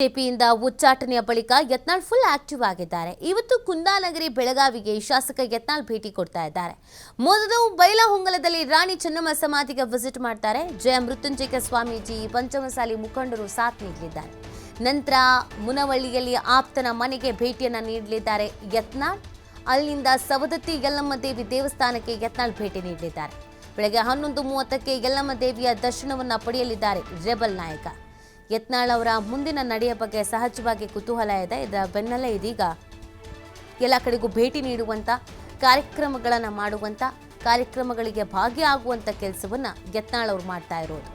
ಬಿಜೆಪಿಯಿಂದ ಉಚ್ಚಾಟನೆಯ ಬಳಿಕ Yatnal full active ಆಗಿದ್ದಾರೆ. ಇವತ್ತು ಕುಂದಾನಗರಿ ಬೆಳಗಾವಿಗೆ ಶಾಸಕ ಯತ್ನಾಳ್ ಭೇಟಿ ಕೊಡ್ತಾ ಇದ್ದಾರೆ. ಮೊದಲು ಬೈಲಹೊಂಗಲದಲ್ಲಿ ರಾಣಿ ಚೆನ್ನಮ್ಮ ಸಮಾಧಿಗೆ ವಿಸಿಟ್ ಮಾಡ್ತಾರೆ. ಜಯ ಮೃತ್ಯುಂಜಯ ಸ್ವಾಮೀಜಿ, ಪಂಚಮಸಾಲಿ ಮುಖಂಡರು ಸಾಥ್ ನೀಡಲಿದ್ದಾರೆ. ನಂತರ ಮುನವಳ್ಳಿಯಲ್ಲಿ ಆಪ್ತನ ಮನೆಗೆ ಭೇಟಿಯನ್ನ ನೀಡಲಿದ್ದಾರೆ ಯತ್ನಾಳ್. ಅಲ್ಲಿಂದ ಸವದತ್ತಿ ಯಲ್ಲಮ್ಮ ದೇವಿ ದೇವಸ್ಥಾನಕ್ಕೆ ಯತ್ನಾಳ್ ಭೇಟಿ ನೀಡಲಿದ್ದಾರೆ. ಬೆಳಗ್ಗೆ 11:30ಕ್ಕೆ ಯಲ್ಲಮ್ಮ ದೇವಿಯ ದರ್ಶನವನ್ನ ಪಡೆಯಲಿದ್ದಾರೆ ರೆಬಲ್ ನಾಯಕ. ಯತ್ನಾಳ್ ಅವರ ಮುಂದಿನ ನಡೆಯ ಬಗ್ಗೆ ಸಹಜವಾಗಿ ಕುತೂಹಲ ಇದೆ. ಇದರ ಬೆನ್ನಲ್ಲೇ ಇದೀಗ ಎಲ್ಲ ಕಡೆಗೂ ಭೇಟಿ ನೀಡುವಂಥ, ಕಾರ್ಯಕ್ರಮಗಳನ್ನು ಮಾಡುವಂಥ, ಕಾರ್ಯಕ್ರಮಗಳಿಗೆ ಭಾಗಿಯಾಗುವಂಥ ಕೆಲಸವನ್ನು ಯತ್ನಾಳ್ ಅವರು ಮಾಡ್ತಾ ಇರೋದು.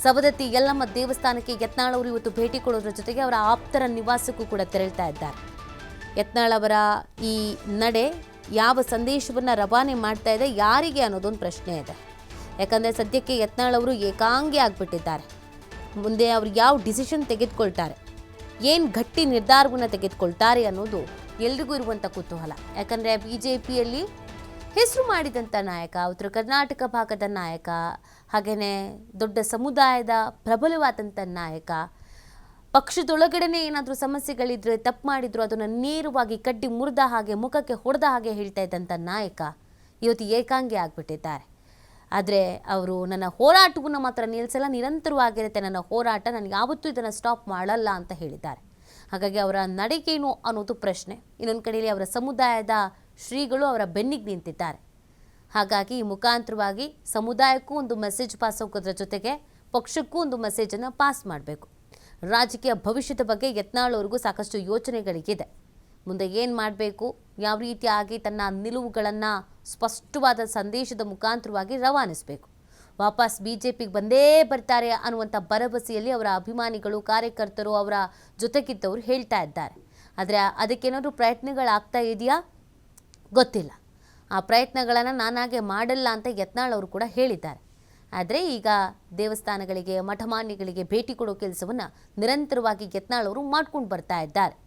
ಸವದತ್ತಿ ಯಲ್ಲಮ್ಮ ದೇವಸ್ಥಾನಕ್ಕೆ ಯತ್ನಾಳ್ ಅವರು ಇವತ್ತು ಭೇಟಿ ಕೊಡೋದ್ರ ಜೊತೆಗೆ ಅವರ ಆಪ್ತರ ನಿವಾಸಕ್ಕೂ ಕೂಡ ತೆರಳ್ತಾ ಇದ್ದಾರೆ. ಯತ್ನಾಳ್ ಅವರ ಈ ನಡೆ ಯಾವ ಸಂದೇಶವನ್ನು ರವಾನೆ ಮಾಡ್ತಾ ಇದೆ, ಯಾರಿಗೆ ಅನ್ನೋದೊಂದು ಪ್ರಶ್ನೆ ಇದೆ. ಯಾಕಂದರೆ ಸದ್ಯಕ್ಕೆ ಯತ್ನಾಳ್ ಅವರು ಏಕಾಂಗಿ ಆಗಿಬಿಟ್ಟಿದ್ದಾರೆ. ಮುಂದೆ ಅವರು ಯಾವ ಡಿಸಿಷನ್ ತೆಗೆದುಕೊಳ್ತಾರೆ, ಏನು ಗಟ್ಟಿ ನಿರ್ಧಾರವನ್ನು ತೆಗೆದುಕೊಳ್ತಾರೆ ಅನ್ನೋದು ಎಲ್ರಿಗೂ ಇರುವಂಥ ಕುತೂಹಲ. ಯಾಕಂದರೆ ಬಿಜೆಪಿಯಲ್ಲಿ ಹೆಸರು ಮಾಡಿದಂಥ ನಾಯಕ, ಉತ್ತರ ಕರ್ನಾಟಕ ಭಾಗದ ನಾಯಕ, ಹಾಗೆಯೇ ದೊಡ್ಡ ಸಮುದಾಯದ ಪ್ರಬಲವಾದಂಥ ನಾಯಕ. ಪಕ್ಷದೊಳಗಡೆ ಏನಾದರೂ ಸಮಸ್ಯೆಗಳಿದ್ರೆ, ತಪ್ಪು ಮಾಡಿದ್ರು ಅದನ್ನು ನೇರವಾಗಿ ಕಡ್ಡಿ ಮುರಿದ ಹಾಗೆ, ಮುಖಕ್ಕೆ ಹೊಡೆದ ಹಾಗೆ ಹೇಳ್ತಾ ಇದ್ದಂಥ ನಾಯಕ ಇವತ್ತು ಏಕಾಂಗಿ ಆಗಿಬಿಟ್ಟಿದ್ದಾರೆ. ಆದರೆ ಅವರು ನನ್ನ ಹೋರಾಟವನ್ನು ಮಾತ್ರ ನಿಲ್ಲಿಸಲ್ಲ, ನಿರಂತರವಾಗಿರುತ್ತೆ ನನ್ನ ಹೋರಾಟ, ನಾನು ಯಾವತ್ತೂ ಇದನ್ನು ಸ್ಟಾಪ್ ಮಾಡಲ್ಲ ಅಂತ ಹೇಳಿದ್ದಾರೆ. ಹಾಗಾಗಿ ಅವರ ನಡೆಗೇನು ಅನ್ನೋದು ಪ್ರಶ್ನೆ. ಇನ್ನೊಂದು ಕಡೆಯಲ್ಲಿ ಅವರ ಸಮುದಾಯದ ಶ್ರೀಗಳು ಅವರ ಬೆನ್ನಿಗೆ ನಿಂತಿದ್ದಾರೆ. ಹಾಗಾಗಿ ಈ ಮುಖಾಂತರವಾಗಿ ಸಮುದಾಯಕ್ಕೂ ಒಂದು ಮೆಸೇಜ್ ಪಾಸ್ ಹೋಗೋದ್ರ ಜೊತೆಗೆ ಪಕ್ಷಕ್ಕೂ ಒಂದು ಮೆಸೇಜನ್ನು ಪಾಸ್ ಮಾಡಬೇಕು. ರಾಜಕೀಯ ಭವಿಷ್ಯದ ಬಗ್ಗೆ ಯತ್ನಾಳ್ ಅವ್ರಿಗೂ ಸಾಕಷ್ಟು ಯೋಚನೆಗಳಿಗಿದೆ. ಮುಂದೆ ಏನು ಮಾಡಬೇಕು, ಯಾವ ರೀತಿಯಾಗಿ ತನ್ನ ನಿಲುವುಗಳನ್ನು ಸ್ಪಷ್ಟವಾದ ಸಂದೇಶದ ಮುಖಾಂತರವಾಗಿ ರವಾನಿಸಬೇಕು. ವಾಪಸ್ ಬಿಜೆಪಿಗೆ ಬಂದೇ ಬರ್ತಾರೆ ಅನ್ನುವಂಥ ಭರವಸೆಯಲ್ಲಿ ಅವರ ಅಭಿಮಾನಿಗಳು, ಕಾರ್ಯಕರ್ತರು, ಅವರ ಜೊತೆಗಿದ್ದವರು ಹೇಳ್ತಾ ಇದ್ದಾರೆ. ಆದರೆ ಅದಕ್ಕೇನಾದರೂ ಪ್ರಯತ್ನಗಳಾಗ್ತಾ ಇದೆಯಾ ಗೊತ್ತಿಲ್ಲ. ಆ ಪ್ರಯತ್ನಗಳನ್ನು ನಾನಾಗೆ ಮಾಡಲ್ಲ ಅಂತ ಯತ್ನಾಳ್ ಅವರು ಕೂಡ ಹೇಳಿದ್ದಾರೆ. ಆದರೆ ಈಗ ದೇವಸ್ಥಾನಗಳಿಗೆ, ಮಠಮಾನ್ಯಗಳಿಗೆ ಭೇಟಿ ಕೊಡೋ ಕೆಲಸವನ್ನು ನಿರಂತರವಾಗಿ ಯತ್ನಾಳ್ ಅವರು ಮಾಡ್ಕೊಂಡು ಬರ್ತಾ ಇದ್ದಾರೆ.